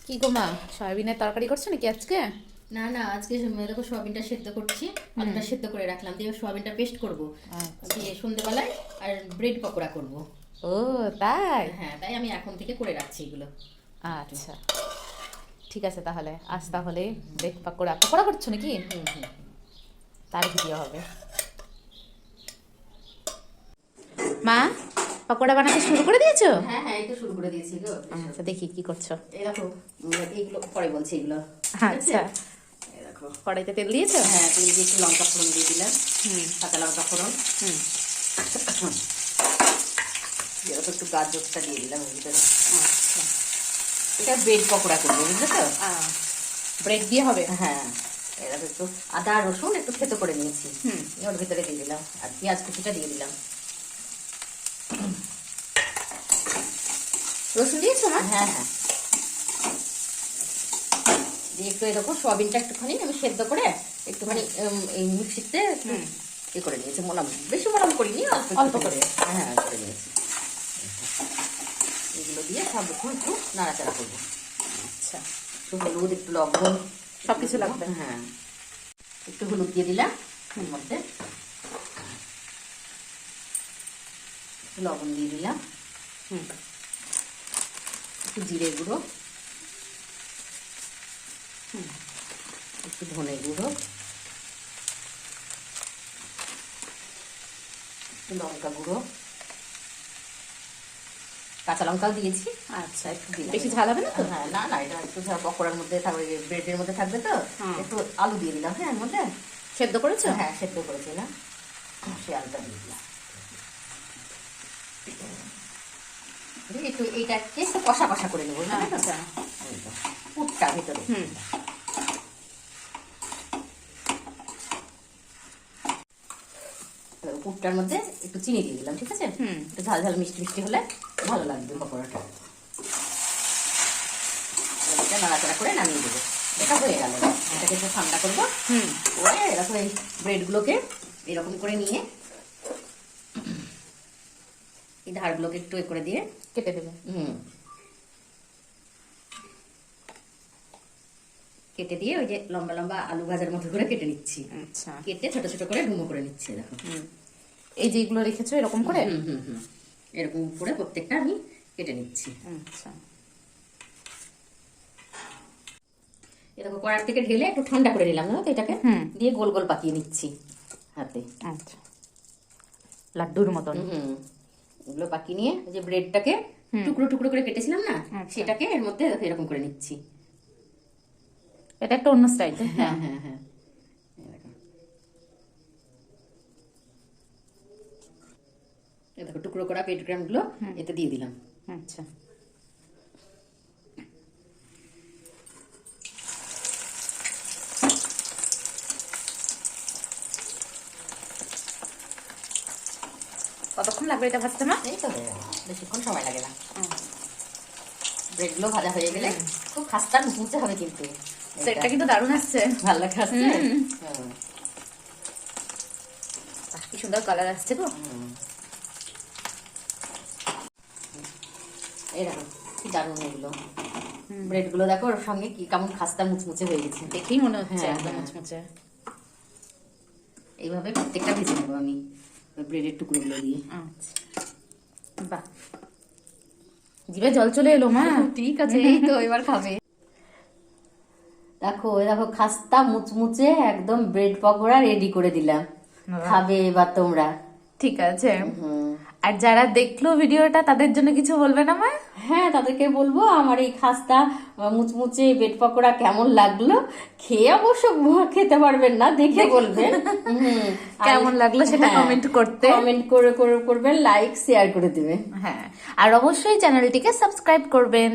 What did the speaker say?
কি গো মা, সয়াবিনের তরকারি করছো নাকি আজকে? না না, আজকে দেখো সোয়াবিনটা সেদ্ধ করছি। আলুটা সেদ্ধ করে রাখলাম, দিয়ে সোয়াবিনটা পেস্ট করব। দিয়ে সন্ধ্যেবেলায় আর ব্রেড পকোড়া করব। ও তাই? হ্যাঁ, তাই আমি এখন থেকে করে রাখছি এগুলো। আচ্ছা, ঠিক আছে তাহলে আজ তাহলে ব্রেড পকোড়া পকোড়া করছো নাকি? হুম হুম। তার ভিডিও হবে। মা, পকোড়া বানাতে শুরু করে দিয়েছো? হ্যাঁ হ্যাঁ, এই তো শুরু করে দিয়েছি গো। আচ্ছা, দেখি কি করছো। এই দেখো, এইগুলো পরে বলছি এগুলো। ঠিক আছে? আচ্ছা, এই দেখো, কড়াইতে তেল দিয়েছো? হ্যাঁ তেল দিয়ে একটু লঙ্কা ফোড়ন দিয়ে দিলাম। হুম কাঁচা লঙ্কা ফোড়ন। হুম। এরকম একটু গাজরটা দিয়ে দিলাম এর ভিতরে। আচ্ছা, এটা ব্রেড পকোড়া করবো, বুঝলে তো? ব্রেড দিয়ে হবে? হ্যাঁ, এরকম একটু আদা রসুন একটু থেতো করে নিয়েছি, হুম। ওর ভিতরে দিয়ে দিলাম, আর পেঁয়াজ কুচিটা দিয়ে দিলাম। রসুন দিয়েছো মা? হ্যাঁ হ্যাঁ, দিয়ে একটু এরকম সোয়াবিনটা একটুখানি আমি সেদ্ধ করে একটুখানি এই মিক্সিতে একটু করে নিয়েছি, মোলাম বেশি মোলাম করিনি, অল্প করে। হ্যাঁ করে নিয়েছি। এগুলো দিয়ে সব একটু নাড়াচাড়া করবো। আচ্ছা, একটু হলুদ একটু লবণ সবকিছু লাগবে? হ্যাঁ, একটু হলুদ দিয়ে দিলাম এর মধ্যে, একটু লবণ দিয়ে দিলাম, হুম একটু জিরে গুঁড়ো, একটু ধনে গুঁড়ো, একটু লঙ্কা গুঁড়ো, কাঁচা লঙ্কাও দিয়েছি। আচ্ছা, একটু দিলাম। বেশি ঝাল হবে না তো? হ্যাঁ, না না, এটা একটু পকোড়ার মধ্যে থাকবে, ব্রেডের মধ্যে থাকবে তো। একটু আলু দিয়ে দিলাম, হ্যাঁ এর মধ্যে সেদ্ধ করেছো? হ্যাঁ সেদ্ধ করেছিলাম, সে আলুটা দিয়ে দিলাম। একটু এইটাকে একটু কষা কষা করে নেবো। আচ্ছা, পুরটা ভিতরে পুরটার মধ্যে একটু চিনি দিয়ে দিলাম, ঠিক আছে? একটু ঝাল ঝাল মিষ্টি মিষ্টি হলে ভালো লাগবে পকোড়াটা। এটা নাড়াচাড়া করে নামিয়ে দেবো। এটা হয়ে গেল, এটাকে একটু ঠান্ডা করবো। করে এরকম এই ব্রেডগুলোকে এরকম করে নিয়ে এই ধারগুলোকে একটু এ করে দিয়ে কেটে দেবে। কেটে দিয়ে ওই যে লম্বা লম্বা আলু ভাজার মতো করে কেটে নিচ্ছি। আচ্ছা, কেটে ছোট ছোট করে ডুমো করে নিচ্ছি, দেখো। এই যেগুলো রেখেছো এরকম করে? এরকম করে প্রত্যেকটা আমি কেটে নিচ্ছি। আচ্ছা, এরকম কড়ার থেকে ঢেলে একটু ঠান্ডা করে নিলাম, না তো এটাকে দিয়ে গোল গোল পাকিয়ে নিচ্ছি হাতে। আচ্ছা, লাড্ডুর মতন। এগুলো পাকিয়ে নিয়ে ওই যে ব্রেডটাকে টুকরো টুকরো করে কেটেছিলাম না, সেটাকে এর মধ্যে এরকম করে নিচ্ছি। এটা একটা অন্য স্টাইল। হ্যাঁ হ্যাঁ হ্যাঁ, দেখো টুকরো করা ব্রেড ক্রাম্বগুলো এতে দিয়ে দিলাম। আচ্ছা, কতক্ষণ লাগবে এটা ভাজতে মা? এই তো বেশিক্ষণ সময় লাগে না। ব্রেডগুলো ভাজা হয়ে গেলে খুব খাস্তা মুচমুচে হবে, কিন্তু সেটটা কিন্তু দারুণ আসছে, ভালো লাগে আসছে। কি সুন্দর কালার আসছে গো। এই দেখো কি দারুণ এগুলো ব্রেডগুলো, দেখো ওর সঙ্গে কি কেমন খাস্তা মুচমুচে হয়ে গেছে, দেখেই মনে হচ্ছে হ্যাঁ, একদম হ্যাঁ। মুচমুচে। এইভাবে প্রত্যেকটা ভেজে নেবো আমি ব্রেডের টুকরোগুলো দিয়ে। আচ্ছা, বাহ, জিভে জল চলে এলো মা। ঠিক আছে, এই তো এবার খাবে। দেখো এই দেখো খাস্তা মুচমুচে একদম ব্রেড পকোড়া রেডি করে দিলাম, খাবে এবার তোমরা। ঠিক আছে, আর যারা দেখলো ভিডিওটা তাদের জন্য কিছু বলবে না মা? হ্যাঁ, তাদেরকে বলবো আমার এই খাস্তা মুচমুচে ব্রেড পকোড়া কেমন লাগলো। খেয়ে অবশ্য খেতে পারবেন না, দেখে বলবেন কেমন লাগলো সেটা কমেন্ট করতে, কমেন্ট করে করবেন, লাইক শেয়ার করে দেবেন। হ্যাঁ, আর অবশ্যই চ্যানেলটিকে সাবস্ক্রাইব করবেন।